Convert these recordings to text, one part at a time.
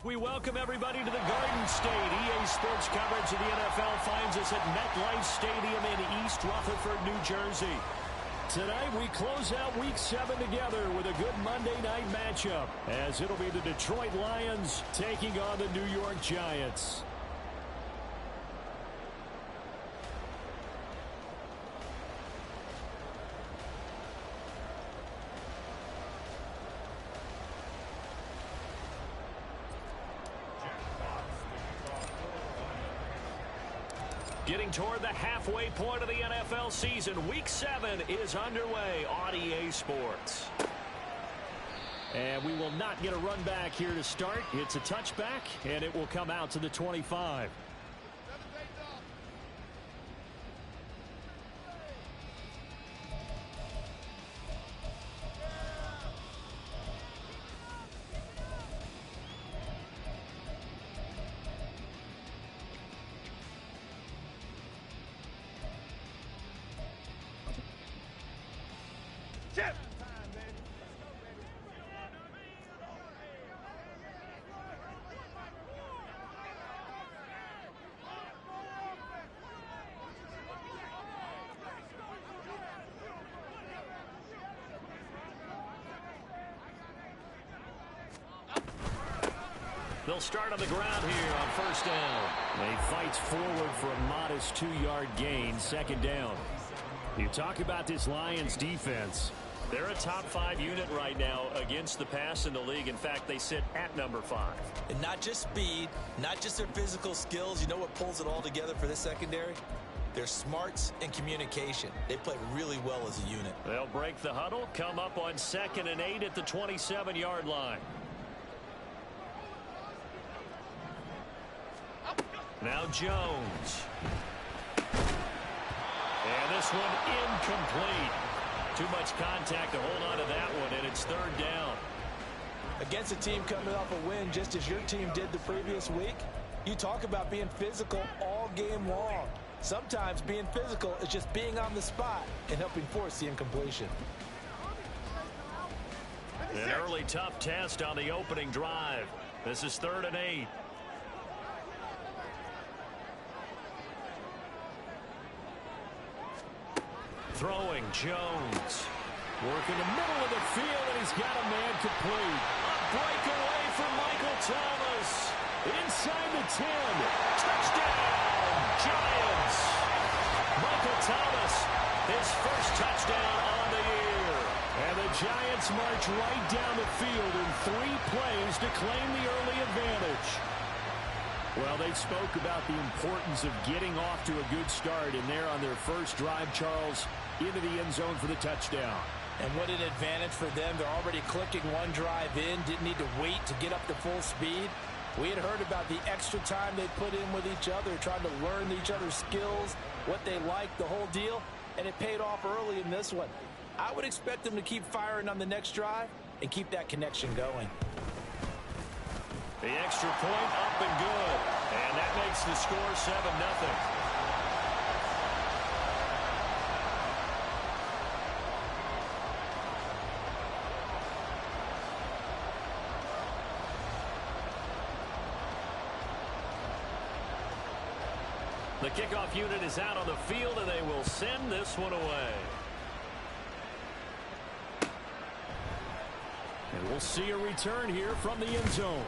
We welcome everybody to the Garden State. EA Sports coverage of the NFL finds us at MetLife Stadium in East Rutherford, New Jersey. Tonight we close out Week 7 together with a good Monday night matchup, as it'll be the Detroit Lions taking on the New York Giants. Getting toward the halfway point of the NFL season, Week 7 is underway on EA Sports. And we will not get a run back here to start. It's a touchback, and it will come out to the 25. They'll start on the ground here on first down. They fights forward for a modest 2-yard gain, second down. You talk about this Lions defense. They're a top 5 unit right now against the pass in the league. In fact, they sit at number 5. And not just speed, not just their physical skills. You know what pulls it all together for this secondary? Their smarts and communication. They play really well as a unit. They'll break the huddle, come up on 2nd and 8 at the 27-yard line. Now Jones. And this one incomplete. Too much contact to hold on to that one, and it's third down. Against a team coming off a win just as your team did the previous week, you talk about being physical all game long. Sometimes being physical is just being on the spot and helping force the incompletion. An early tough test on the opening drive. This is 3rd and 8. Throwing, Jones. Working the middle of the field, and he's got a man complete. A breakaway for Michael Thomas. Inside the 10. Touchdown, Giants. Michael Thomas, his first touchdown on the year. And the Giants march right down the field in 3 plays to claim the early advantage. Well, they spoke about the importance of getting off to a good start, and there on their first drive, Charles, into the end zone for the touchdown. And what an advantage for them. They're already clicking one drive in, didn't need to wait to get up to full speed. We had heard about the extra time they put in with each other, trying to learn each other's skills, what they like, the whole deal, and it paid off early in this one. I would expect them to keep firing on the next drive and keep that connection going. The extra point up and good. And that makes the score 7-0. The kickoff unit is out on the field, and they will send this one away. And we'll see a return here from the end zone.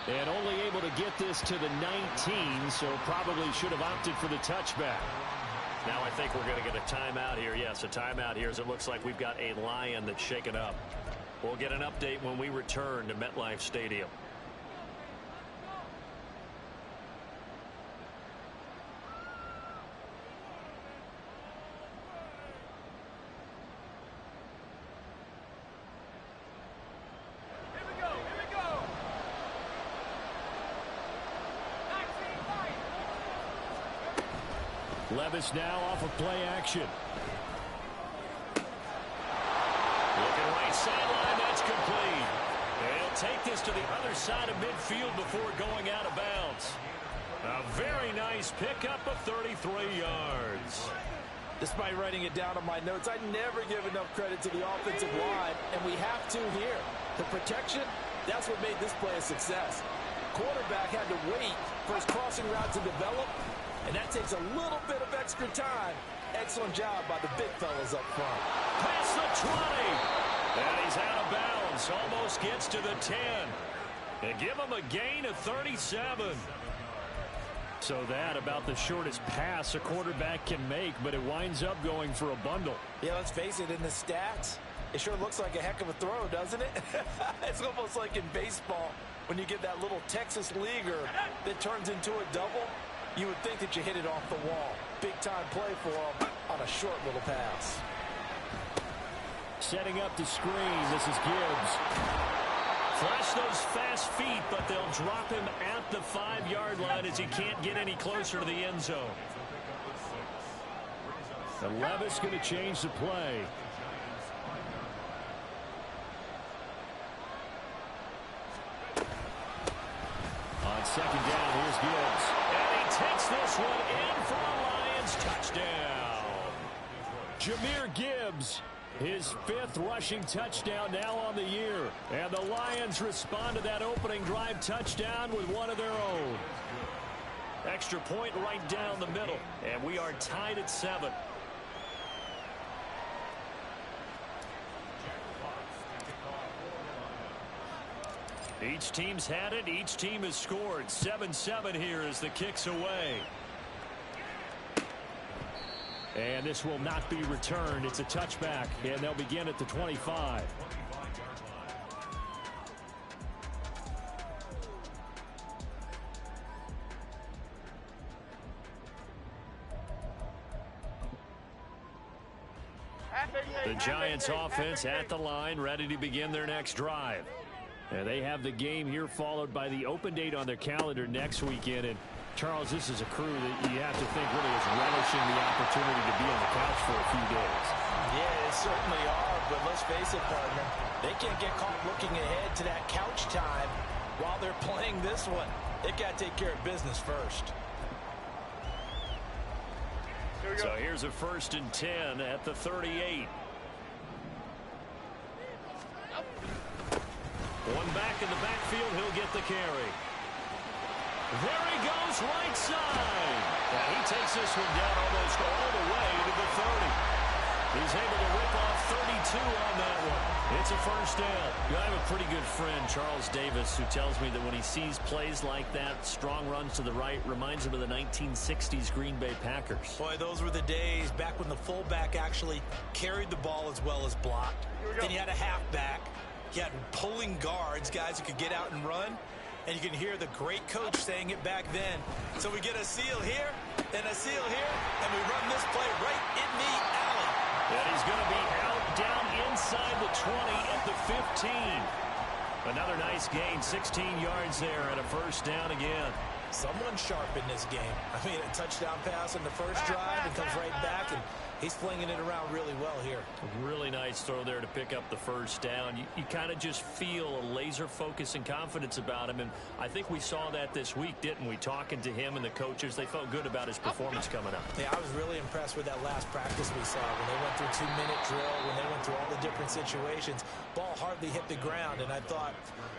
And only able to get this to the 19, so probably should have opted for the touchback. Now I think we're going to get a timeout here. Yes, a timeout here, as it looks like we've got a Lion that's shaken up. We'll get an update when we return to MetLife Stadium. Levis now off of play action. Looking right sideline, that's complete. And he'll take this to the other side of midfield before going out of bounds. A very nice pickup of 33 yards. Despite writing it down on my notes, I never give enough credit to the offensive line, and we have to here. The protection That's what made this play a success. Quarterback had to wait for his crossing route to develop, and that takes a little bit of extra time. Excellent job by the big fellas up front. Past the 20. And he's out of bounds. Almost gets to the 10. And give him a gain of 37. So that about the shortest pass a quarterback can make, but it winds up going for a bundle. Yeah, let's face it, in the stats, it sure looks like a heck of a throw, doesn't it? It's almost like in baseball when you get that little Texas leaguer that turns into a double. You would think that you hit it off the wall. Big-time play for him on a short little pass. Setting up the screen, this is Gibbs. Flash those fast feet, but they'll drop him at the 5-yard line as he can't get any closer to the end zone. And Levis going to change the play. On second down, here's Gibbs. And he takes this one in for a Lions touchdown. Jahmyr Gibbs, his 5th rushing touchdown now on the year. And the Lions respond to that opening drive touchdown with one of their own. Extra point right down the middle. And we are tied at 7. Each team's had it. Each team has scored. 7-7 here as the kick's away. And this will not be returned. It's a touchback, and they'll begin at the 25. The Giants offense at the line, ready to begin their next drive. And they have the game here followed by the open date on their calendar next weekend. And Charles, this is a crew that you have to think really is relishing the opportunity to be on the couch for a few days. Yeah, they certainly are, but let's face it, partner, they can't get caught looking ahead to that couch time while they're playing this one. They've got to take care of business first. So here's a 1st and 10 at the 38. One back in the backfield, he'll get the carry. There he goes, right side. And he takes this one down almost all the way to the 30. He's able to rip off 32 on that one. It's a 1st down. I have a pretty good friend, Charles Davis, who tells me that when he sees plays like that, strong runs to the right, reminds him of the 1960s Green Bay Packers. Boy, those were the days back when the fullback actually carried the ball as well as blocked. Then you had a halfback. You had pulling guards, guys who could get out and run. And you can hear the great coach saying it back then. So we get a seal here and a seal here, and we run this play right in the alley. And he's going to be out down inside the 20 at the 15. Another nice gain, 16 yards there and a 1st down again. Someone sharp in this game. I mean, a touchdown pass on the first drive and comes right back, and he's flinging it around really well here. A really nice throw there to pick up the 1st down. You kind of just feel a laser focus and confidence about him, and I think we saw that this week, didn't we? Talking to him and the coaches, they felt good about his performance coming up. Yeah, I was really impressed with that last practice we saw when they went through 2-minute drill, when they went through all the different situations. Ball hardly hit the ground, and I thought,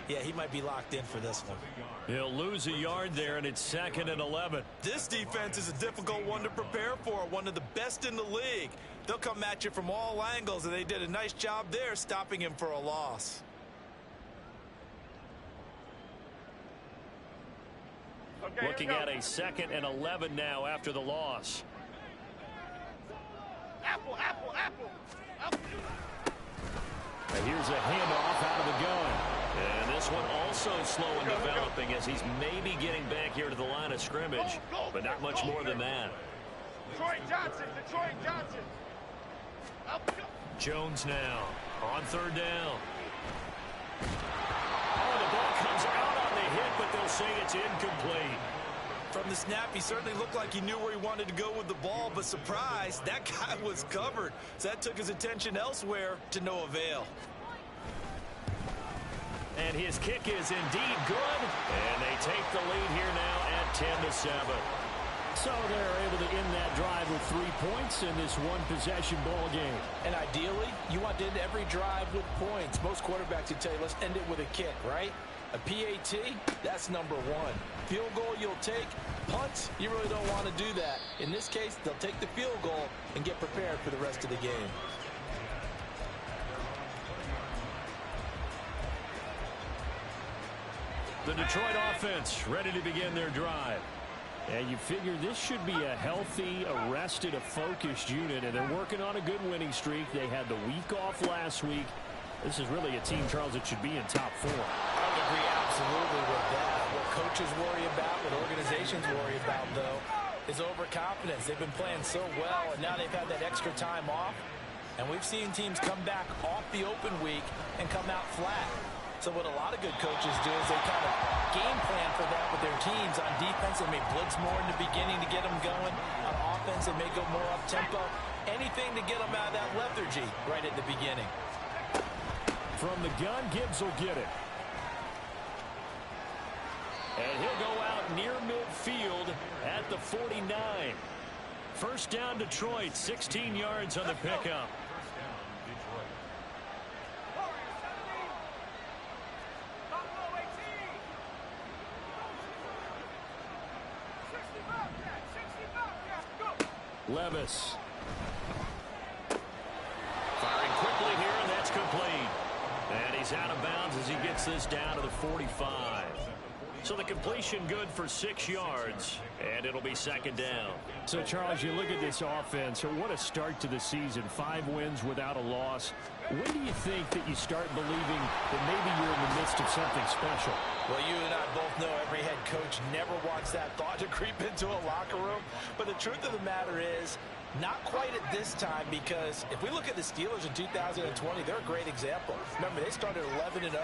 yeah, he might be locked in for this one. He'll lose a yard there, and it's 2nd and 11. This defense is a difficult one to prepare for, one of the best in the league. They'll come at you from all angles, and they did a nice job there stopping him for a loss. Okay, looking at a 2nd and 11 now after the loss. Apple. And here's a handoff out of the gun. And this one also slow in developing as he's maybe getting back here to the line of scrimmage, but not much more than that. Detroit Johnson. Jones now on 3rd down. Oh, the ball comes out on the hit, but they'll say it's incomplete. From the snap, he certainly looked like he knew where he wanted to go with the ball, but surprise, that guy was covered. So that took his attention elsewhere to no avail. And his kick is indeed good, and they take the lead here now at 10-7. So they're able to end that drive with 3 points in this one-possession ball game. And ideally, you want to end every drive with points. Most quarterbacks would tell you, let's end it with a kick, right? A PAT, that's number one. Field goal you'll take. Punts, you really don't want to do that. In this case, they'll take the field goal and get prepared for the rest of the game. The Detroit offense ready to begin their drive. And you figure this should be a healthy, arrested, a focused unit, and they're working on a good winning streak. They had the week off last week. This is really a team, Charles, that should be in top 4. I would agree absolutely with that. What coaches worry about, what organizations worry about, though, is overconfidence. They've been playing so well, and now they've had that extra time off. And we've seen teams come back off the open week and come out flat. So what a lot of good coaches do is they kind of game plan for that with their teams. On defense, they may blitz more in the beginning to get them going. On offense, they may go more up-tempo. Anything to get them out of that lethargy right at the beginning. From the gun, Gibbs will get it. And he'll go out near midfield at the 49. First down, Detroit, 16 yards on the pickup. Levis. Firing quickly here, and that's complete. And he's out of bounds as he gets this down to the 45. So the completion good for 6 yards, and it'll be second down. So, Charles, you look at this offense, what a start to the season. 5 wins without a loss. When do you think that you start believing that maybe you're in the midst of something special? Well, you and I both know every head coach never wants that thought to creep into a locker room. But the truth of the matter is, not quite at this time, because if we look at the Steelers in 2020, they're a great example. Remember, they started 11-0,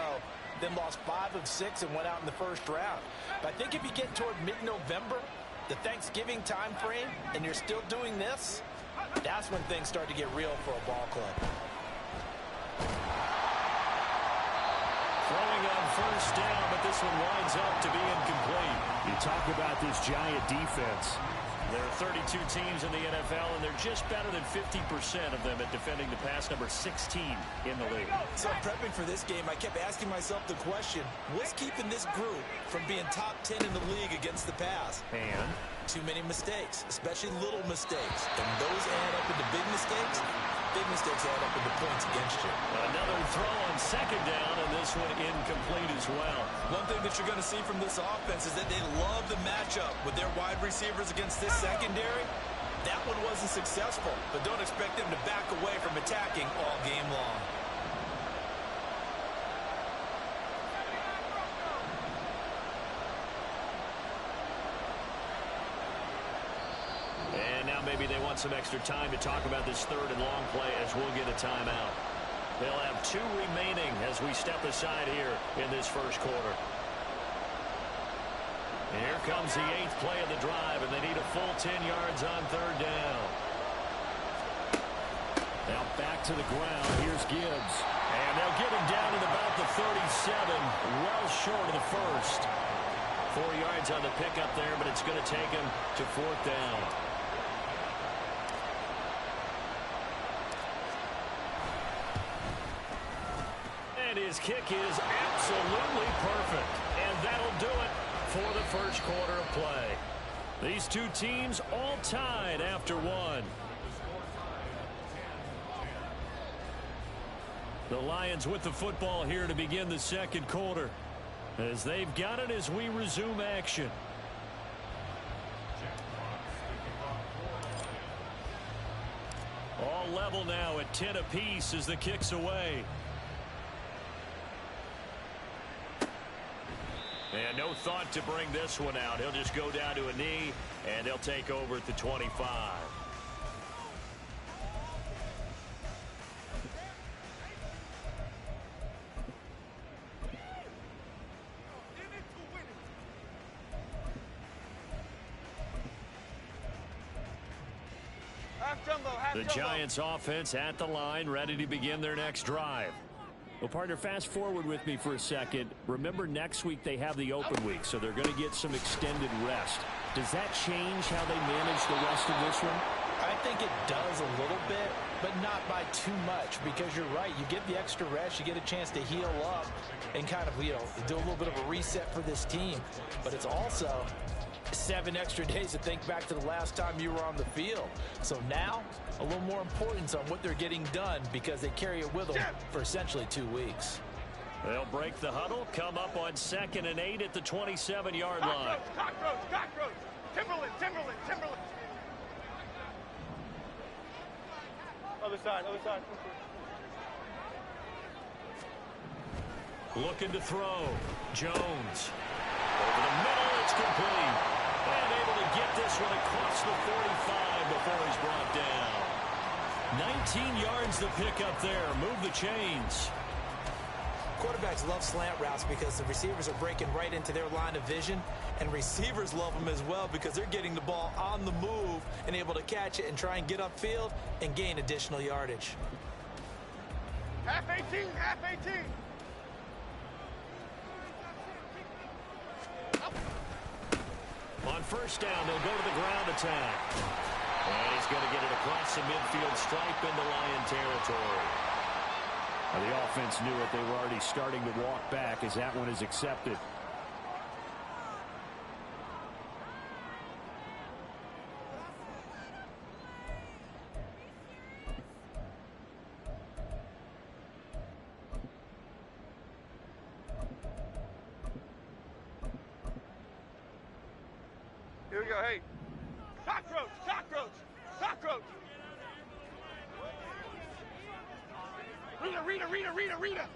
then lost 5 of 6 and went out in the first round. But I think if you get toward mid-November, the Thanksgiving time frame, and you're still doing this, that's when things start to get real for a ball club. Throwing on first down, but this one winds up to be incomplete. You talk about this giant defense. There are 32 teams in the NFL, and they're just better than 50% of them at defending the pass, number 16 in the league. So prepping for this game, I kept asking myself the question, what's keeping this group from being top 10 in the league against the pass? And? Too many mistakes, especially little mistakes. And those add up into big mistakes. Big mistakes add up into points against you. Another throw on second down, and this one incomplete as well. One thing that you're going to see from this offense is that they love the matchup with their wide receivers against this secondary. That one wasn't successful, but don't expect them to back away from attacking all game long. And now maybe they want some extra time to talk about this third and long play as we'll get a timeout. They'll have 2 remaining as we step aside here in this first quarter. Here comes the 8th play of the drive, and they need a full 10 yards on third down. Now back to the ground. Here's Gibbs. And they'll get him down at about the 37, well short of the first. 4 yards on the pickup there, but it's going to take him to 4th down. And his kick is absolutely perfect. And that'll do it for the first quarter of play. These two teams all tied after 1. The Lions with the football here to begin the second quarter, as they've got it as we resume action. All level now at 10 apiece as the kick's away. And no thought to bring this one out. He'll just go down to a knee, and they'll take over at the 25. The Giants offense at the line, ready to begin their next drive. Well, partner, fast forward with me for a second. Remember, next week they have the open week, so they're going to get some extended rest. Does that change how they manage the rest of this one? I think it does a little bit, but not by too much, because you're right. You get the extra rest, you get a chance to heal up and kind of, do a little bit of a reset for this team. But it's also 7 extra days to think back to the last time you were on the field. So now, a little more importance on what they're getting done, because they carry it with them for essentially 2 weeks. They'll break the huddle, come up on 2nd and 8 at the 27-yard line. Cockroach. Timberland. Other side. Looking to throw. Jones. Over the middle, it's complete. And able to get this one across the 45 before he's brought down. 19 yards to pick up there. Move the chains. Quarterbacks love slant routes because the receivers are breaking right into their line of vision, and receivers love them as well because they're getting the ball on the move and able to catch it and try and get upfield and gain additional yardage. Half 18. On first down, they'll go to the ground attack. And he's going to get it across the midfield stripe into Lion territory. The offense knew it. They were already starting to walk back as that one is accepted. Here we go. Hey. Cockroach. Rita.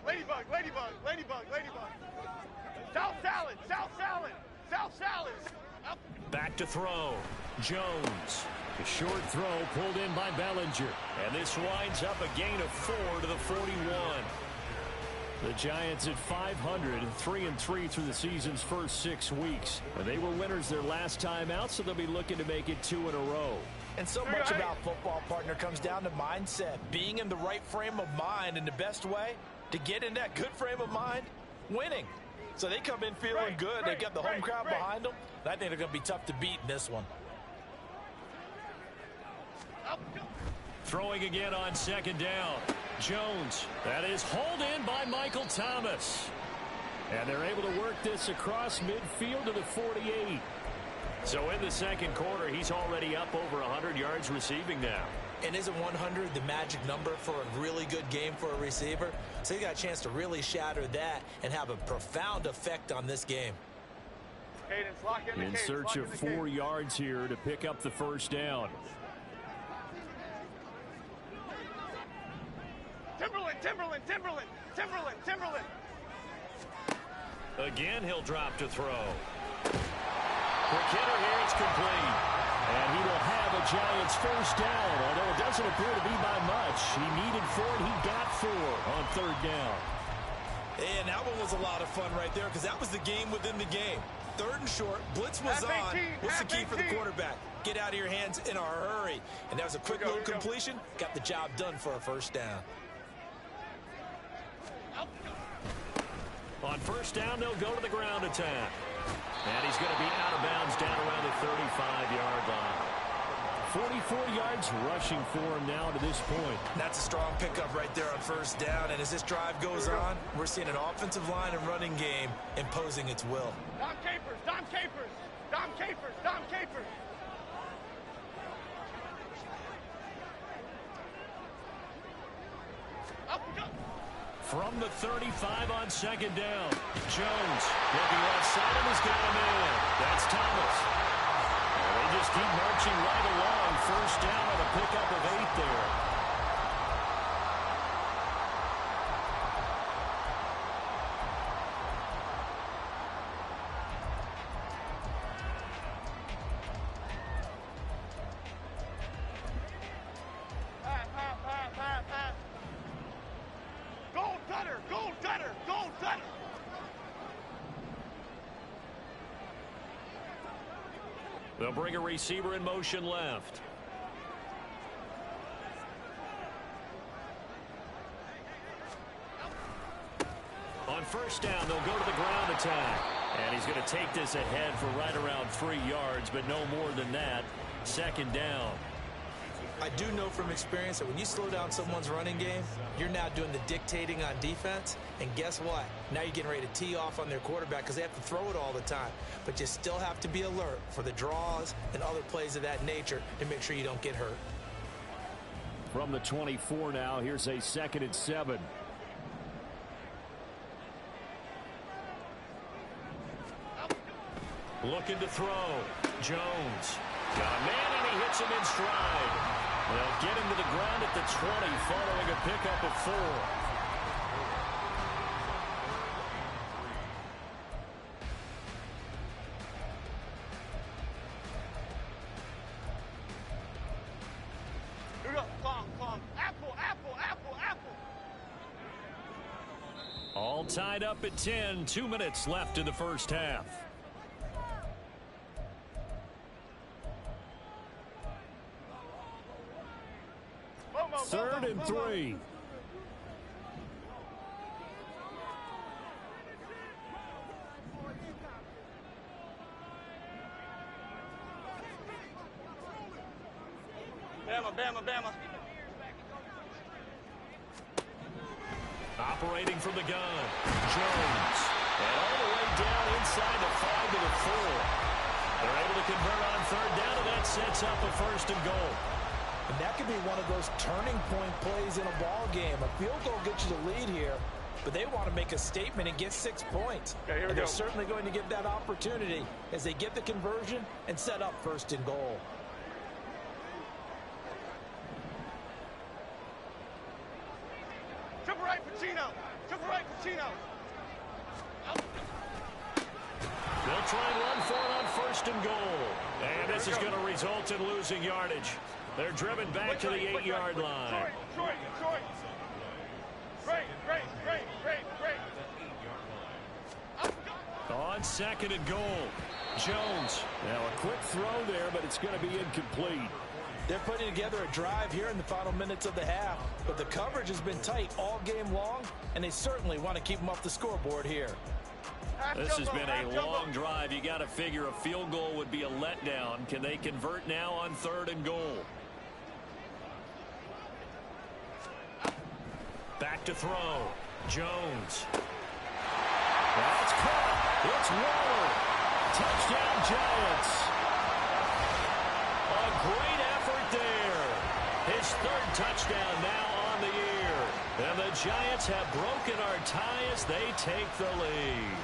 Ladybug. South salad. Up. Back to throw. Jones. The short throw pulled in by Bellinger. And this winds up a gain of 4 to the 41. The Giants at 500, 3-3 through the season's first 6 weeks. They were winners their last time out, so they'll be looking to make it 2 in a row. And so much about football, partner, comes down to mindset. Being in the right frame of mind, and the best way to get in that good frame of mind, winning. So they come in feeling good. They've got the home crowd behind them. And I think they're going to be tough to beat in this one. Throwing again on 2nd down. Jones. That is hauled in by Michael Thomas. And they're able to work this across midfield to the 48. So in the second quarter, he's already up over 100 yards receiving now. And isn't 100 the magic number for a really good game for a receiver? So you got a chance to really shatter that and have a profound effect on this game. Cadence, lock in the in cadence, search of 4 yards here to pick up the first down. Timberland. Again, he'll drop to throw. Quick hitter here, it's complete. And he will have a Giants first down, although it doesn't appear to be by much. He needed 4, and he got 4 on 3rd down. And that one was a lot of fun right there because that was the game within the game. 3rd and short, blitz was on. What's the key for the quarterback? Get out of your hands in a hurry. And that was a quick little completion. Got the job done for a first down. On first down, they'll go to the ground attack. And he's going to be out of bounds down around the 35-yard line. 44 yards rushing for him now to this point. That's a strong pickup right there on first down. And as this drive goes on, we're seeing an offensive line and running game imposing its will. Dom Capers. Up we go. From the 35 on 2nd down. Jones looking left side and has got him in. That's Thomas. And they just keep marching right along. First down on a pickup of 8 there. Gold cutter. They'll bring a receiver in motion left. On first down. They'll go to the ground attack. And he's going to take this ahead for right around 3 yards, but no more than that. Second down. I do know from experience that when you slow down someone's running game, you're now doing the dictating on defense. And guess what? Now you're getting ready to tee off on their quarterback because they have to throw it all the time. But you still have to be alert for the draws and other plays of that nature to make sure you don't get hurt. From the 24 now, here's a 2nd and 7. Looking to throw. Jones. Got a man, and he hits him in stride. They'll get him to the ground at the 20, following a pickup of 4. All tied up at 10. 2 minutes left in the first half. Third and 3. Bama. Operating from the gun. Jones. And all the way down inside the 5 to the 4. They're able to convert on third down, and that sets up a 1st and goal. And that could be one of those turning point plays in a ball game. A field goal gets you the lead here, but they want to make a statement and get 6 points. Okay, and they're certainly going to get that opportunity as they get the conversion and set up 1st and goal. Triple right, Pacino. They'll try and run for it on 1st and goal. And this is going to result in losing yardage. They're driven back to the 8-yard line. Troy. Great. On 2nd and goal. Jones. Now a quick throw there, but it's going to be incomplete. They're putting together a drive here in the final minutes of the half, but the coverage has been tight all game long, and they certainly want to keep them off the scoreboard here. This has been a long drive. You got to figure a field goal would be a letdown. Can they convert now on 3rd and goal? Back to throw. Jones. That's caught. It's Waller. Touchdown, Giants. A great effort there. His 3rd touchdown now on the year. And the Giants have broken our tie as they take the lead.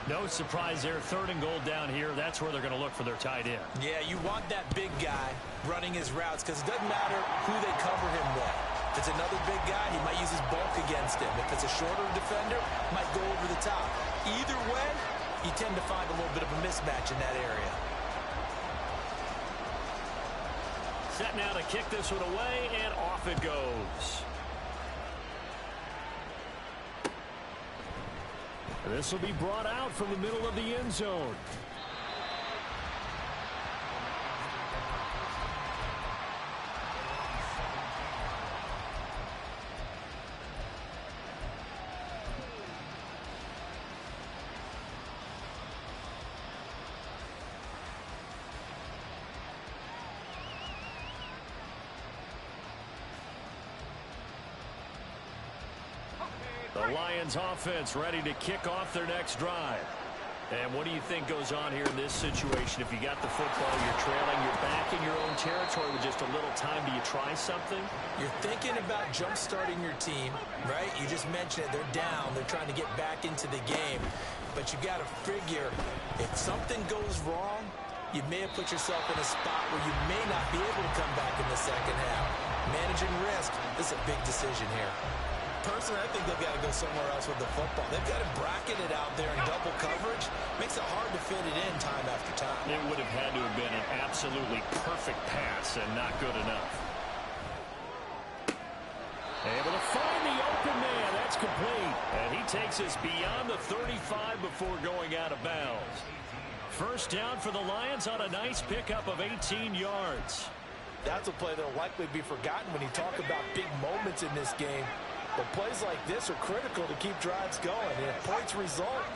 No surprise there. 3rd and goal down here. That's where they're going to look for their tight end. Yeah, you want that big guy running his routes because it doesn't matter who they cover him with. If it's another big guy, he might use his bulk against him. If it's a shorter defender, he might go over the top. Either way, you tend to find a little bit of a mismatch in that area. Set now to kick this one away, and off it goes. This will be brought out from the middle of the end zone. The Lions offense ready to kick off their next drive. And what do you think goes on here in this situation? If you got the football, you're trailing, you're back in your own territory with just a little time. Do you try something? You're thinking about jump-starting your team, right? You just mentioned it. They're down. They're trying to get back into the game. But you got to figure if something goes wrong, you may have put yourself in a spot where you may not be able to come back in the second half. Managing risk is a big decision here. Personally, I think they've got to go somewhere else with the football. They've got to bracket it out there in double coverage. Makes it hard to fit it in time after time. It would have had to have been an absolutely perfect pass and not good enough. Able to find the open man. That's complete. And he takes us beyond the 35 before going out of bounds. First down for the Lions on a nice pickup of 18 yards. That's a play that will likely be forgotten when you talk about big moments in this game. But plays like this are critical to keep drives going. And if points result,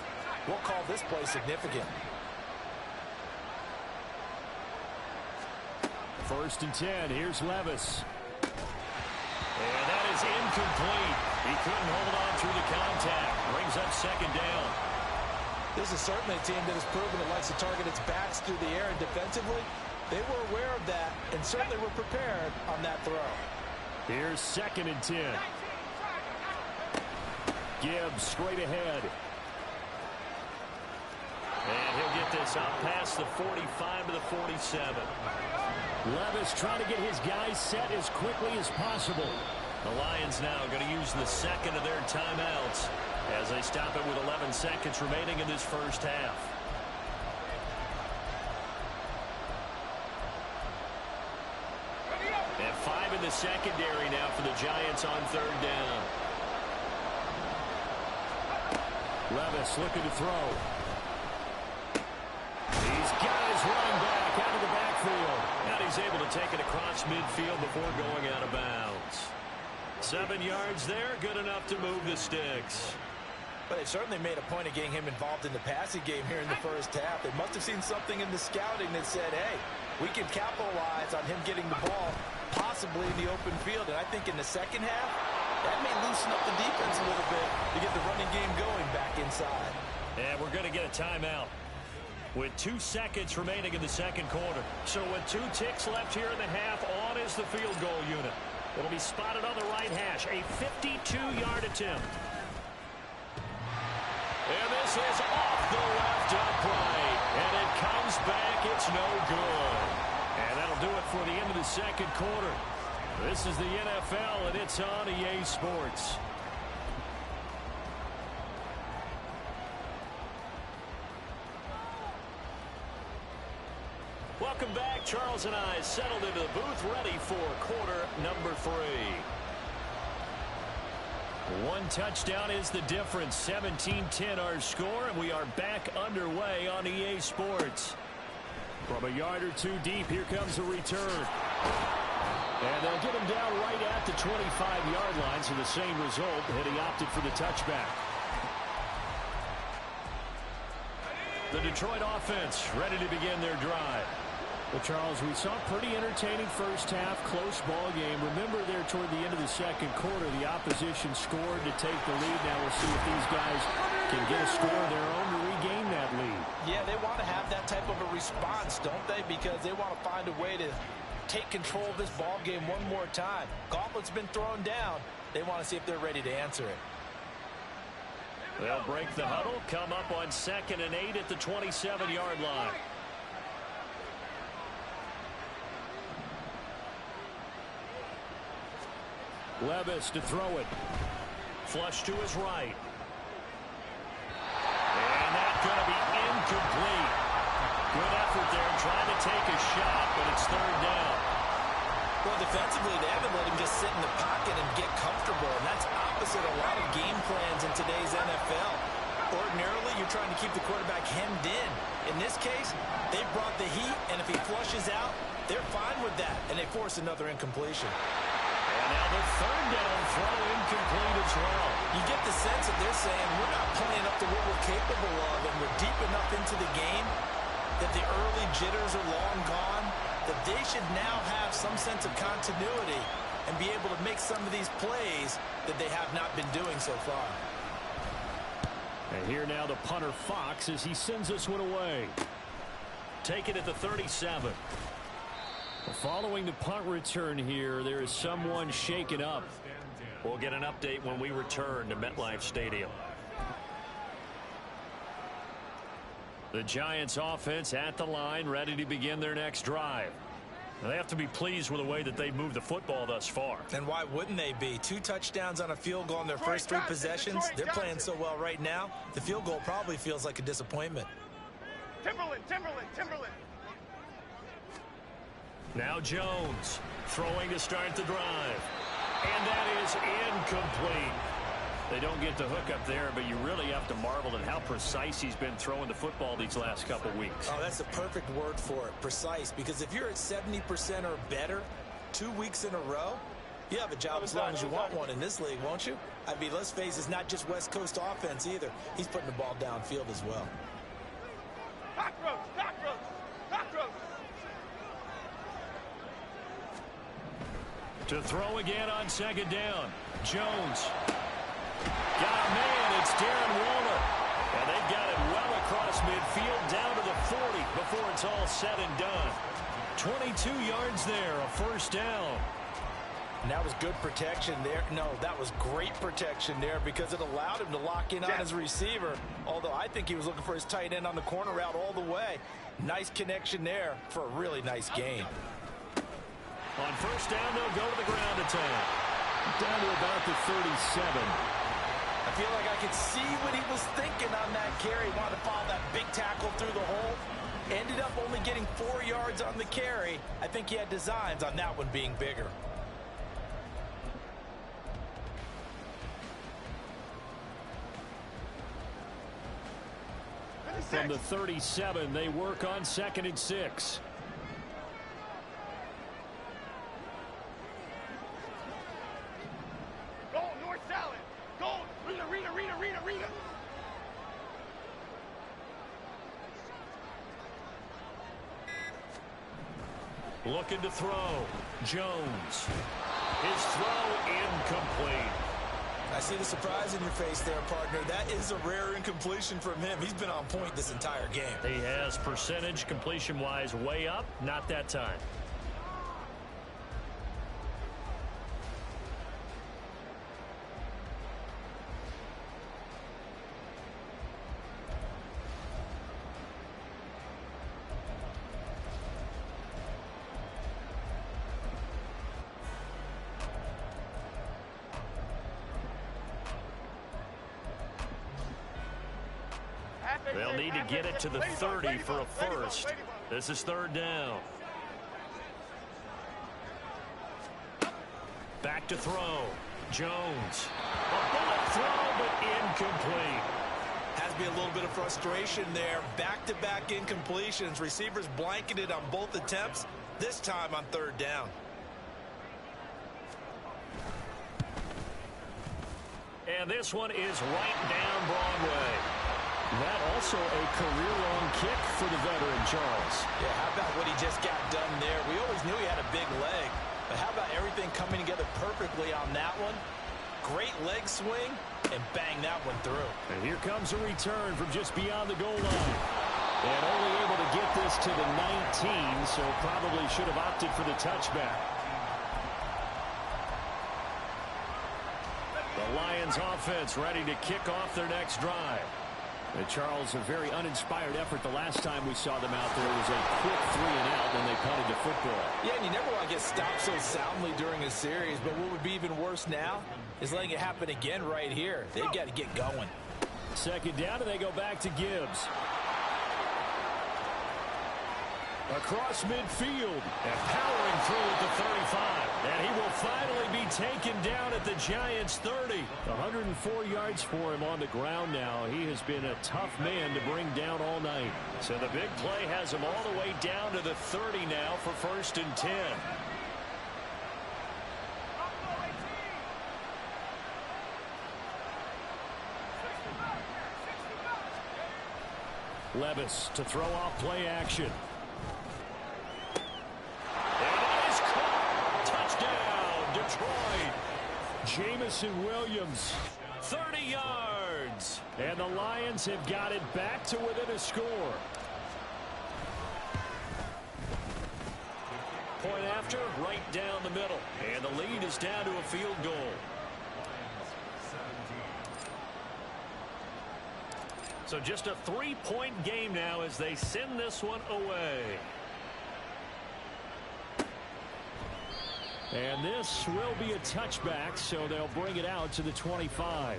we'll call this play significant. 1st and 10. Here's Levis. And that is incomplete. He couldn't hold on through the contact. Brings up 2nd down. This is certainly a team that has proven it likes to target its backs through the air, and defensively, they were aware of that and certainly were prepared on that throw. Here's 2nd and 10. Gibbs straight ahead. And he'll get this out past the 45 to the 47. Levis trying to get his guys set as quickly as possible. The Lions now going to use the 2nd of their timeouts as they stop it with 11 seconds remaining in this first half. And 5 in the secondary now for the Giants on 3rd down. Levis looking to throw. He's got his running back out of the backfield. And he's able to take it across midfield before going out of bounds. 7 yards there, good enough to move the sticks. But they certainly made a point of getting him involved in the passing game here in the first half. They must have seen something in the scouting that said, hey, we can capitalize on him getting the ball possibly in the open field. And I think in the second half, that may loosen up the defense a little bit to get the running game going back inside. And we're going to get a timeout with 2 seconds remaining in the second quarter. So with 2 ticks left here in the half, on is the field goal unit. It'll be spotted on the right hash, a 52-yard attempt. And this is off the left upright. And it comes back. It's no good. And that'll do it for the end of the second quarter. This is the NFL, and it's on EA Sports. Welcome back. Charles and I settled into the booth, ready for quarter number 3. 1 touchdown is the difference. 17-10 our score, and we are back underway on EA Sports. From a yard or 2 deep, here comes a return. And they'll get him down right at the 25-yard line, so the same result, and he opted for the touchback. The Detroit offense ready to begin their drive. Well, Charles, we saw a pretty entertaining first half, close ball game. Remember there toward the end of the second quarter, the opposition scored to take the lead. Now we'll see if these guys can get a score of their own to regain that lead. Yeah, they want to have that type of a response, don't they? Because they want to find a way to take control of this ball game one more time. Gauntlet's been thrown down. They want to see if they're ready to answer it. They'll break the huddle, come up on 2nd and 8 at the 27-yard line. Levis to throw it. Flush to his right. And that's going to be incomplete. Good effort there trying to take a shot, but it's 3rd down. Well, defensively, they haven't let him just sit in the pocket and get comfortable, and that's opposite a lot of game plans in today's NFL. Ordinarily, you're trying to keep the quarterback hemmed in. In this case, they brought the heat, and if he flushes out, they're fine with that, and they force another incompletion. And now the 3rd down throw incomplete as well. You get the sense that they're saying we're not playing up to what we're capable of, and we're deep enough into the game that the early jitters are long gone, that they should now have some sense of continuity and be able to make some of these plays that they have not been doing so far. And here now the punter Fox as he sends this one away. Take it at the 37. Following the punt return here, there is someone shaken up. We'll get an update when we return to MetLife Stadium. The Giants offense at the line, ready to begin their next drive. They have to be pleased with the way that they've moved the football thus far. And why wouldn't they be? 2 touchdowns on a field goal in their first 3 possessions. They're playing so well right now, the field goal probably feels like a disappointment. Timberland. Now Jones throwing to start the drive. And that is incomplete. They don't get the hook up there, but you really have to marvel at how precise he's been throwing the football these last couple weeks. Oh, that's the perfect word for it, precise. Because if you're at 70% or better 2 weeks in a row, You have a job as long as you want one in this league, won't you? I mean, let's face it, it's not just West Coast offense either. He's putting the ball downfield as well. Cockroach, cockroach, cockroach. To throw again on second down. Jones. Got a man. It's Darren Waller. And they've got it well across midfield down to the 40 before it's all said and done. 22 yards there, a first down. And that was good protection there. No, that was great protection there because it allowed him to lock in on his receiver. Although I think he was looking for his tight end on the corner route all the way. Nice connection there for a really nice gain. On first down, they'll go to the ground attack. Down to about the 37. I feel like I could see what he was thinking on that carry. He wanted to follow that big tackle through the hole. Ended up only getting 4 yards on the carry. I think he had designs on that one being bigger. From the 37, they work on 2nd and 6. Goal, north salad. Goal, Rita. Looking to throw. Jones. His throw incomplete. I see the surprise in your face there, partner. That is a rare incompletion from him. He's been on point this entire game. He has percentage completion-wise way up. Not that time. They'll need to get it to the 30 for a first. This is third down. Back to throw. Jones. A bullet throw, but incomplete. Has to be a little bit of frustration there. Back-to-back incompletions. Receivers blanketed on both attempts, this time on third down. And this one is right down Broadway. That also a career-long kick for the veteran, Charles. Yeah, how about what he just got done there? We always knew he had a big leg, but how about everything coming together perfectly on that one? Great leg swing, and bang that one through. And here comes a return from just beyond the goal line. And only able to get this to the 19, so probably should have opted for the touchback. The Lions offense ready to kick off their next drive. And Charles, a very uninspired effort the last time we saw them out there. It was a quick 3 and out when they punted the football. Yeah, and you never want to get stopped so soundly during a series, but what would be even worse now is letting it happen again right here. They've got to get going. Second down, and they go back to Gibbs. Across midfield and powering through at the 35. And he will finally be taken down at the Giants' 30. 104 yards for him on the ground now. He has been a tough man to bring down all night. So the big play has him all the way down to the 30 now for 1st and 10. Levis to throw off play action. Detroit. Jamison Williams, 30 yards. And the Lions have got it back to within a score. Point after, right down the middle. And the lead is down to a field goal. So just a 3-point game now as they send this one away. And this will be a touchback, so they'll bring it out to the 25.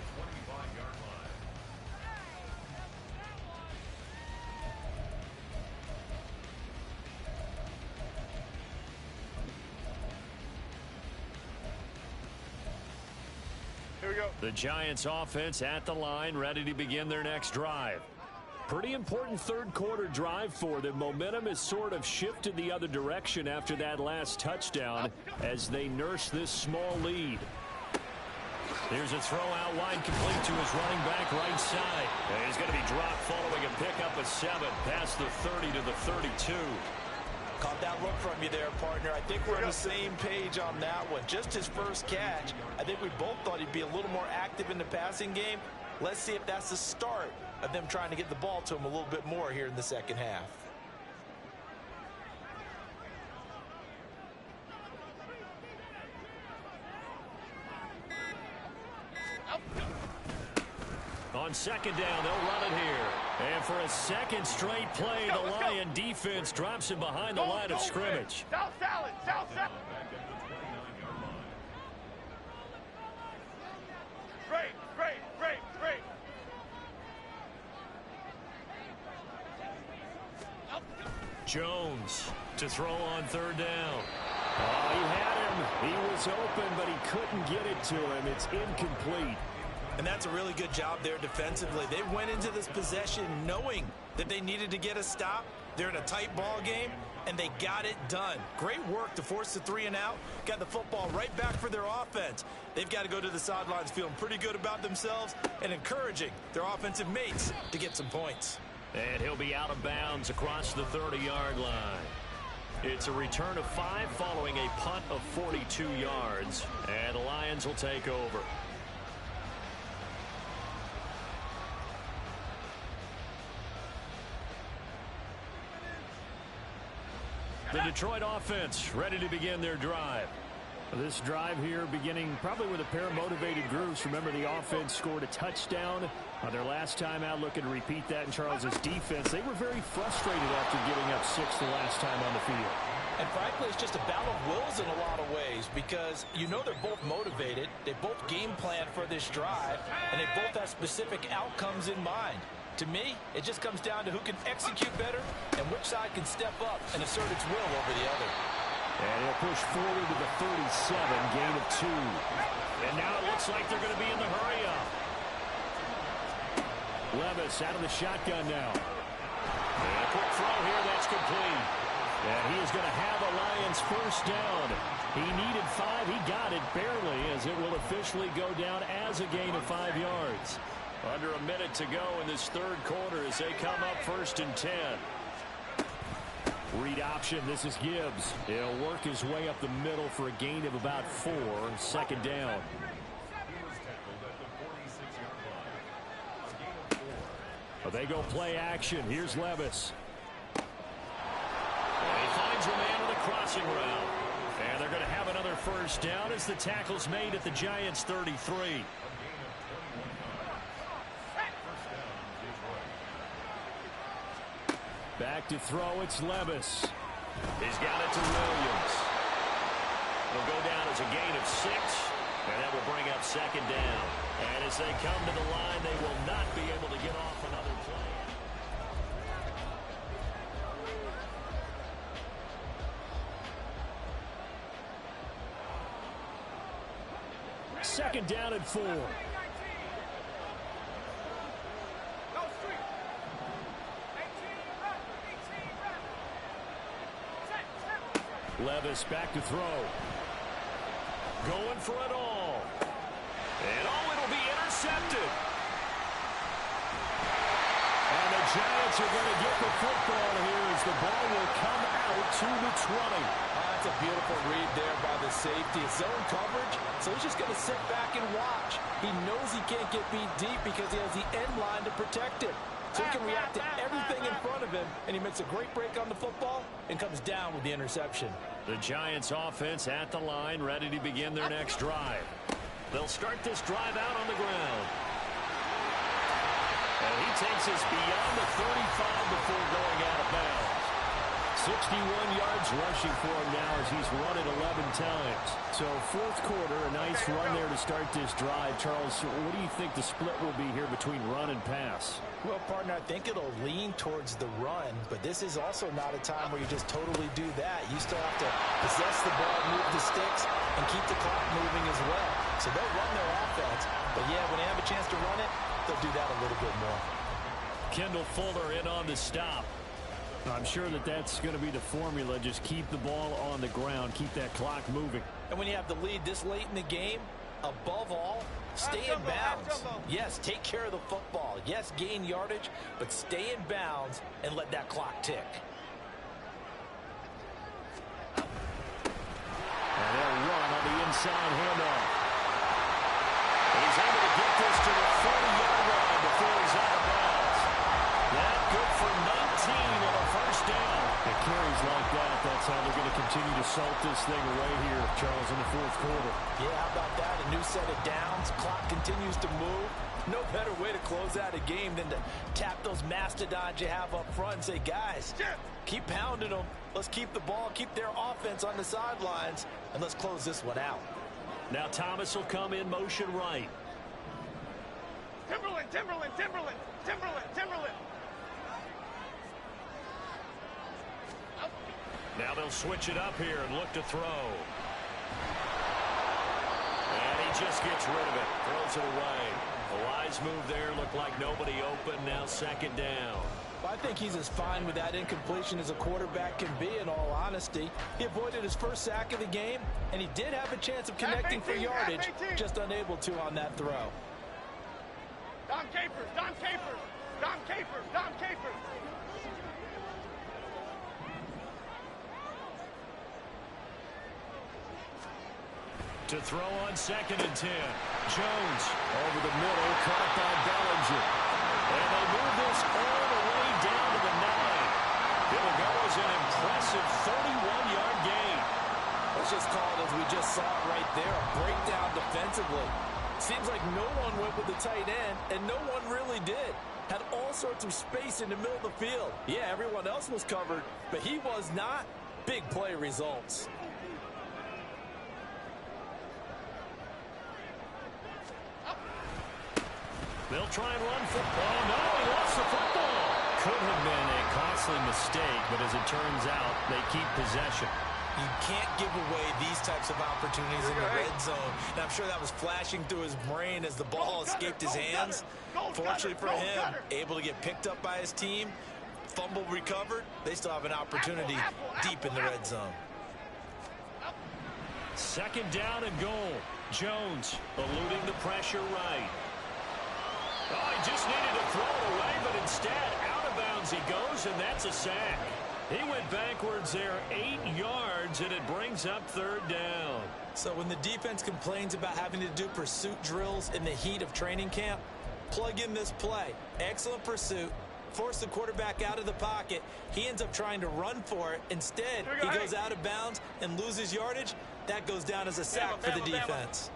Here we go. The Giants offense at the line, ready to begin their next drive. Pretty important third quarter drive for them. Momentum has sort of shifted the other direction after that last touchdown as they nurse this small lead. Here's a throw out wide, complete to his running back right side. And he's going to be dropped following a pickup of 7 past the 30 to the 32. Caught that look from you there, partner. I think we're on the same page on that one. Just his first catch. I think we both thought he'd be a little more active in the passing game. Let's see if that's the start of them trying to get the ball to him a little bit more here in the second half. On second down, they'll run it here. And for a second straight play, the Lion defense drops him behind the line of scrimmage. South salad, south salad. Great, great, great, great. Jones to throw on third down. Oh, he had him. He was open, but he couldn't get it to him. It's incomplete. And that's a really good job there defensively. They went into this possession knowing that they needed to get a stop. They're in a tight ball game, and they got it done. Great work to force the 3 and out. Got the football right back for their offense. They've got to go to the sidelines feeling pretty good about themselves and encouraging their offensive mates to get some points. And he'll be out of bounds across the 30-yard line. It's a return of 5 following a punt of 42 yards. And the Lions will take over. The Detroit offense ready to begin their drive. This drive here beginning probably with a pair of motivated groups. Remember, the offense scored a touchdown on their last time out. Looking to repeat that in Charles's defense. They were very frustrated after giving up 6 the last time on the field. And frankly, it's just a battle of wills in a lot of ways because you know they're both motivated. They both game plan for this drive, and they both have specific outcomes in mind. To me, it just comes down to who can execute better and which side can step up and assert its will over the other. And he'll push forward to the 37, gain of 2. And now it looks like they're going to be in the hurry-up. Levis out of the shotgun now. And a quick throw here, that's complete. And he is going to have a Lions first down. He needed 5, he got it barely, as it will officially go down as a gain of 5 yards. Under a minute to go in this third quarter as they come up 1st and 10. Read option. This is Gibbs. He'll work his way up the middle for a gain of about 4. Second down. But they go play action. Here's Levis. And he finds a man on the crossing route. And they're going to have another first down as the tackle's made at the Giants' 33. Back to throw, it's Levis. He's got it to Williams. It'll go down as a gain of 6, and that will bring up second down. And as they come to the line, they will not be able to get off another play. Second down and 4. Levis back to throw. Going for it all. And it'll be intercepted. And the Giants are going to get the football here as the ball will come out to the 20. That's a beautiful read there by the safety. It's zone coverage, so he's just going to sit back and watch. He knows he can't get beat deep because he has the end line to protect it. So he can react to everything in front of him, and he makes a great break on the football and comes down with the interception. The Giants offense at the line, ready to begin their next drive. They'll start this drive out on the ground. And he takes us beyond the 35 before going out of bounds. 61 yards rushing for him now as he's run it 11 times. So fourth quarter, a nice run there to start this drive. Charles, what do you think the split will be here between run and pass? Well, partner, I think it'll lean towards the run, but this is also not a time where you just totally do that. You still have to possess the ball, move the sticks, and keep the clock moving as well. So they'll run their offense, but yeah, when they have a chance to run it, they'll do that a little bit more. Kendall Fuller in on the stop. I'm sure that that's going to be the formula. Just keep the ball on the ground. Keep that clock moving. And when you have the lead this late in the game, above all, stay in bounds. Yes, take care of the football. Yes, gain yardage, but stay in bounds and let that clock tick. And they'll run on the inside handoff. He's able to get this to the 40-yard line before he's out of bounds. That good for 19 and a first down. It carries like that. That's how they're going to continue to salt this thing away here, Charles, in the fourth quarter. Yeah, how about that? A new set of downs. Clock continues to move. No better way to close out a game than to tap those mastodons you have up front and say, guys, keep pounding them. Let's keep the ball, keep their offense on the sidelines, and let's close this one out. Now Thomas will come in motion right. Timberland, Timberland, Timberland, Timberland, Timberland. Now they'll switch it up here and look to throw. And he just gets rid of it. Throws it away. A wise move there. Looked like nobody open. Now second down. Well, I think he's as fine with that incompletion as a quarterback can be, in all honesty. He avoided his first sack of the game, and he did have a chance of connecting for yardage, just unable to on that throw. Don Capers, Don Capers, Don Capers, Don Capers. To throw on 2nd and 10. Jones over the middle, caught by Bellinger. And they move this all the way down to the 9. It'll go as an impressive 31-yard gain. Let's just call it as we just saw it right there, a breakdown defensively. Seems like no one went with the tight end, and no one really did. Had all sorts of space in the middle of the field. Yeah, everyone else was covered, but he was not. Big play results. They'll try and run football. Oh, no, he lost the football. Could have been a costly mistake, but as it turns out, they keep possession. You can't give away these types of opportunities in the red zone. And I'm sure that was flashing through his brain as the ball escaped his hands. Fortunately for him, able to get picked up by his team, fumble recovered. They still have an opportunity deep in the red zone. Second down and goal. Jones eluding the pressure right. Oh, he just needed to throw it away, but instead, out of bounds he goes, and that's a sack. He went backwards there 8 yards, and it brings up third down. So when the defense complains about having to do pursuit drills in the heat of training camp, plug in this play. Excellent pursuit. Force the quarterback out of the pocket. He ends up trying to run for it. Instead, he goes out of bounds and loses yardage. That goes down as a sack for the defense.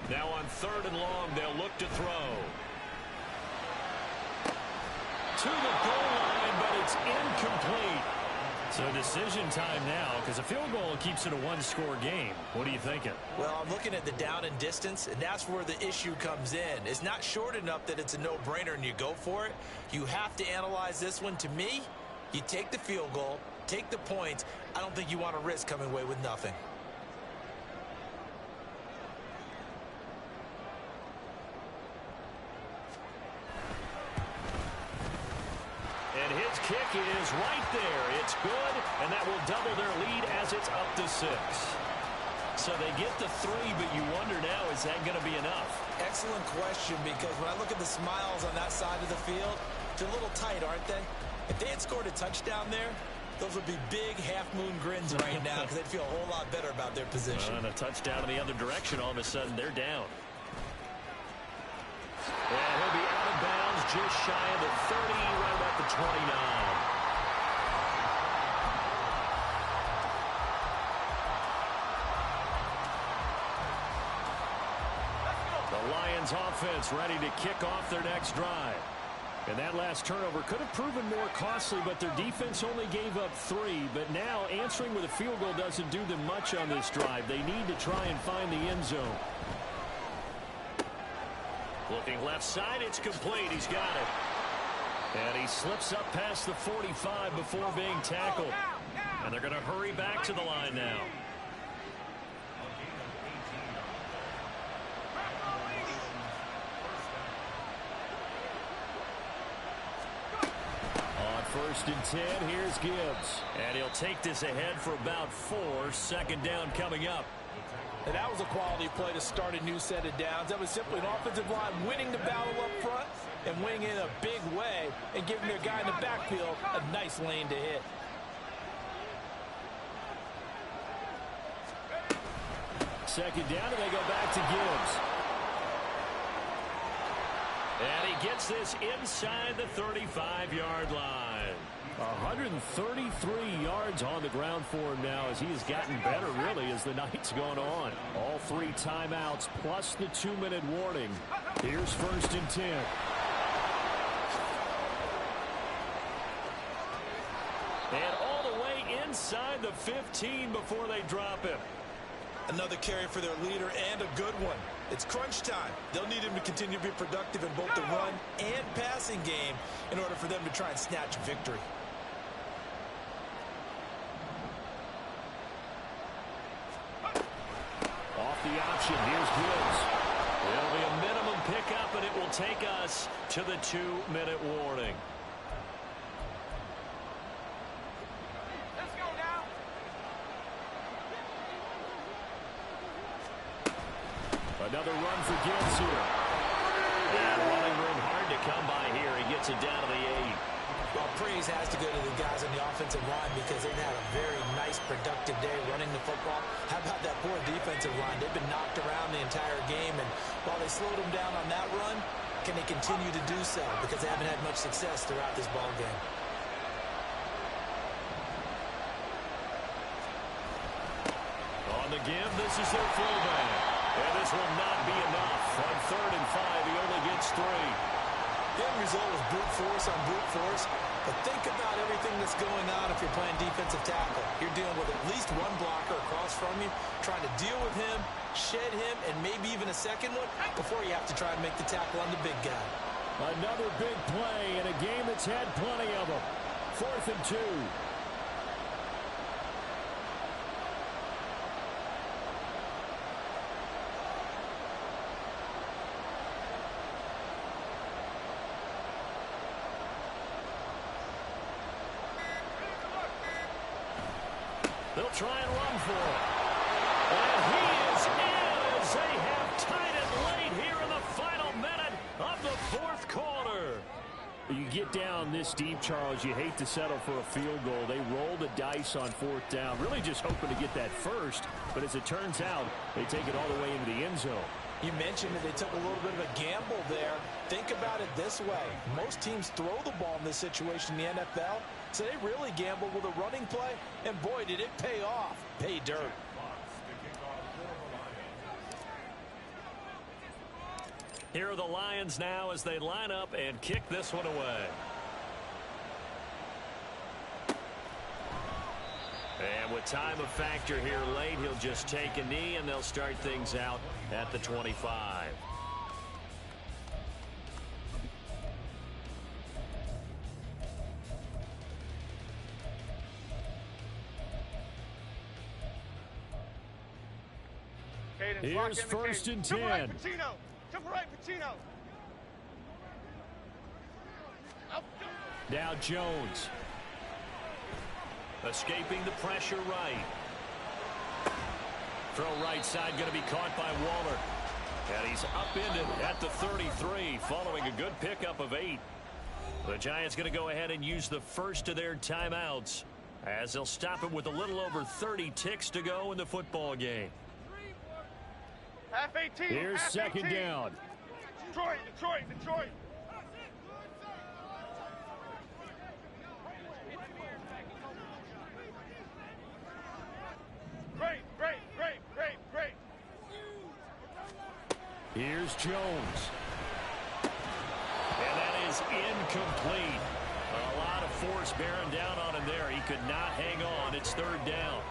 Now on 3rd and long, they'll look to throw. To the goal line, but it's incomplete. So decision time now, because a field goal keeps it a one-score game. What are you thinking? Well, I'm looking at the down and distance, and that's where the issue comes in. It's not short enough that it's a no-brainer and you go for it. You have to analyze this one. To me, you take the field goal, take the points. I don't think you want to risk coming away with nothing. And his kick is right there. It's good, and that will double their lead as it's up to 6. So they get the 3, but you wonder now, is that going to be enough? Excellent question, because when I look at the smiles on that side of the field, they're a little tight, aren't they? If they had scored a touchdown there, those would be big half-moon grins right now because they'd feel a whole lot better about their position. And a touchdown in the other direction, all of a sudden they're down. And he'll be out of bounds just shy of the 30, right about the 29. The Lions offense ready to kick off their next drive. And that last turnover could have proven more costly, but their defense only gave up 3. But now answering with a field goal doesn't do them much on this drive. They need to try and find the end zone. Looking left side, it's complete. He's got it. And he slips up past the 45 before being tackled. And they're going to hurry back to the line now. First and 10, here's Gibbs. And he'll take this ahead for about 4. Second down coming up. And that was a quality play to start a new set of downs. That was simply an offensive line winning the battle up front and winning in a big way and giving their guy in the backfield a nice lane to hit. Second down, and they go back to Gibbs. And he gets this inside the 35-yard line. 133 yards on the ground for him now as he has gotten better, really, as the night's gone on. All 3 timeouts plus the 2-minute warning. Here's first and 10. And all the way inside the 15 before they drop him. Another carry for their leader and a good one. It's crunch time. They'll need him to continue to be productive in both the run and passing game in order for them to try and snatch a victory. Off the option, here's Gibbs. It'll be a minimum pickup, and it will take us to the 2-minute warning. Let's go now. Another run for Gibbs here. And running room hard to come by here. He gets it down to the 8. Well, praise has to go to the guys on the offensive line because they've had a very nice, productive day running the football. How about that poor defensive line? They've been knocked around the entire game, and while they slowed them down on that run, can they continue to do so? Because they haven't had much success throughout this ball game. On the give, this is their fullback. And this will not be enough. On 3rd and 5, he only gets 3. The end result was brute force on brute force. But think about everything that's going on if you're playing defensive tackle. You're dealing with at least one blocker across from you, trying to deal with him, shed him, and maybe even a second one before you have to try and make the tackle on the big guy. Another big play in a game that's had plenty of them. 4th and 2. They'll try and run for it. And he is in as they have tied it late here in the final minute of the 4th quarter. You get down this deep, Charles, you hate to settle for a field goal. They roll the dice on 4th down, really just hoping to get that first. But as it turns out, they take it all the way into the end zone. You mentioned that they took a little bit of a gamble there. Think about it this way. Most teams throw the ball in this situation in the NFL, so they really gamble with a running play, and boy, did it pay off. Pay dirt. Here are the Lions now as they line up and kick this one away. And with time a factor here late, he'll just take a knee, and they'll start things out at the 25. Here's first and 10. Right, Pacino. To the right, Pacino. Now Jones. Escaping the pressure right. Throw right side going to be caught by Waller. And he's upended at the 33 following a good pickup of 8. The Giants going to go ahead and use the first of their timeouts as they'll stop it with a little over 30 ticks to go in the football game. Half 18. Here's half second 18. down. Detroit, Detroit, Detroit. Great, great, great, great, great. Here's Jones. And that is incomplete. A lot of force bearing down on him there. He could not hang on. It's 3rd down.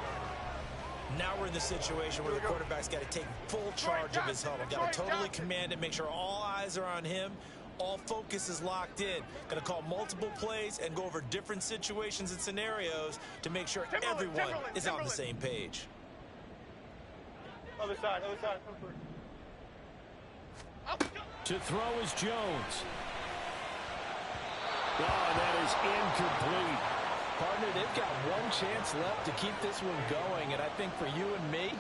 Now we're in the situation where the quarterback's got to take full charge of his huddle. Got to totally command it, make sure all eyes are on him. All focus is locked in. Going to call multiple plays and go over different situations and scenarios to make sure everyone is on the same page. Other side, other side. To throw is Jones. Oh, and that is incomplete. Partner, they've got one chance left to keep this one going, and I think for you and me,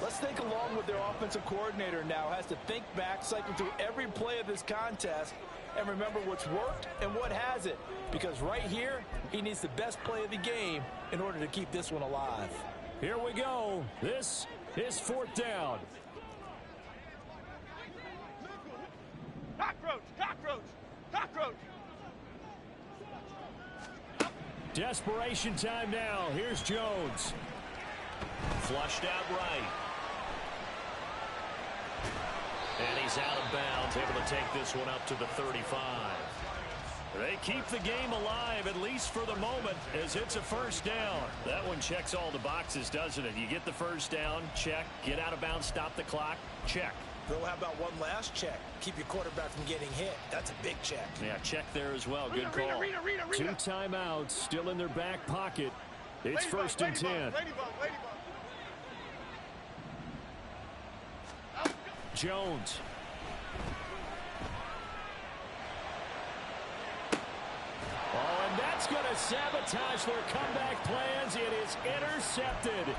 let's think along with their offensive coordinator now. Has to think back, cycle through every play of this contest, and remember what's worked and what hasn't. Because right here, he needs the best play of the game in order to keep this one alive. Here we go. This is 4th down. Cockroach, cockroach, cockroach. Desperation time now. Here's Jones. Flushed out right. And he's out of bounds, able to take this one up to the 35. They keep the game alive, at least for the moment, as it's a 1st down. That one checks all the boxes, doesn't it? You get the 1st down, check. Get out of bounds, stop the clock, check. Though, how about one last check? Keep your quarterback from getting hit. That's a big check. Yeah, check there as well. Good call. Read. 2 timeouts still in their back pocket. It's 1st and 10. Ladybug. Jones. Oh, and that's going to sabotage their comeback plans. It is intercepted.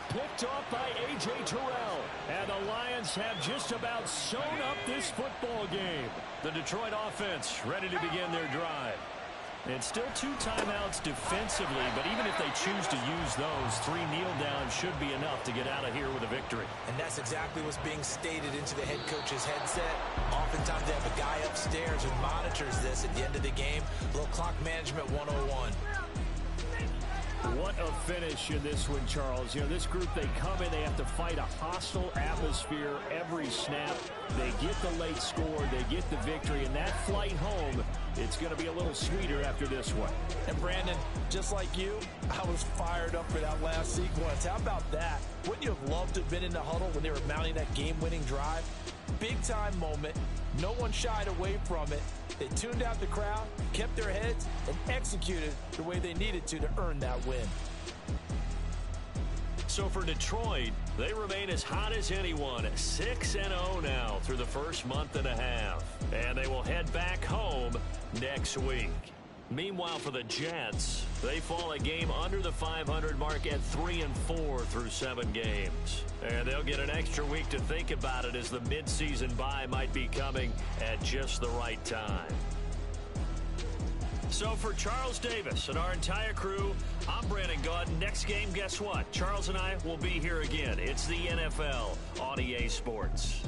Picked off by A.J. Terrell. And the Lions have just about sewn up this football game. The Detroit offense ready to begin their drive. It's still 2 timeouts defensively, but even if they choose to use those, 3 kneel downs should be enough to get out of here with a victory. And that's exactly what's being stated into the head coach's headset. Oftentimes they have a guy upstairs who monitors this at the end of the game. A little clock management 101. What a finish in this one, Charles. You know, this group, they come in, they have to fight a hostile atmosphere every snap. They get the late score, they get the victory, and that flight home, it's going to be a little sweeter after this one. And Brandon, just like you, I was fired up for that last sequence. How about that? Wouldn't you have loved to have been in the huddle when they were mounting that game-winning drive? Big-time moment. No one shied away from it. They tuned out the crowd, kept their heads, and executed the way they needed to earn that win. So for Detroit, they remain as hot as anyone, 6-0 now through the first month and a half. And they will head back home next week. Meanwhile, for the Jets, they fall a game under the 500 mark at 3-4 through 7 games. And they'll get an extra week to think about it as the midseason bye might be coming at just the right time. So for Charles Davis and our entire crew, I'm Brandon Gaudin. Next game, guess what? Charles and I will be here again. It's the NFL on EA Sports.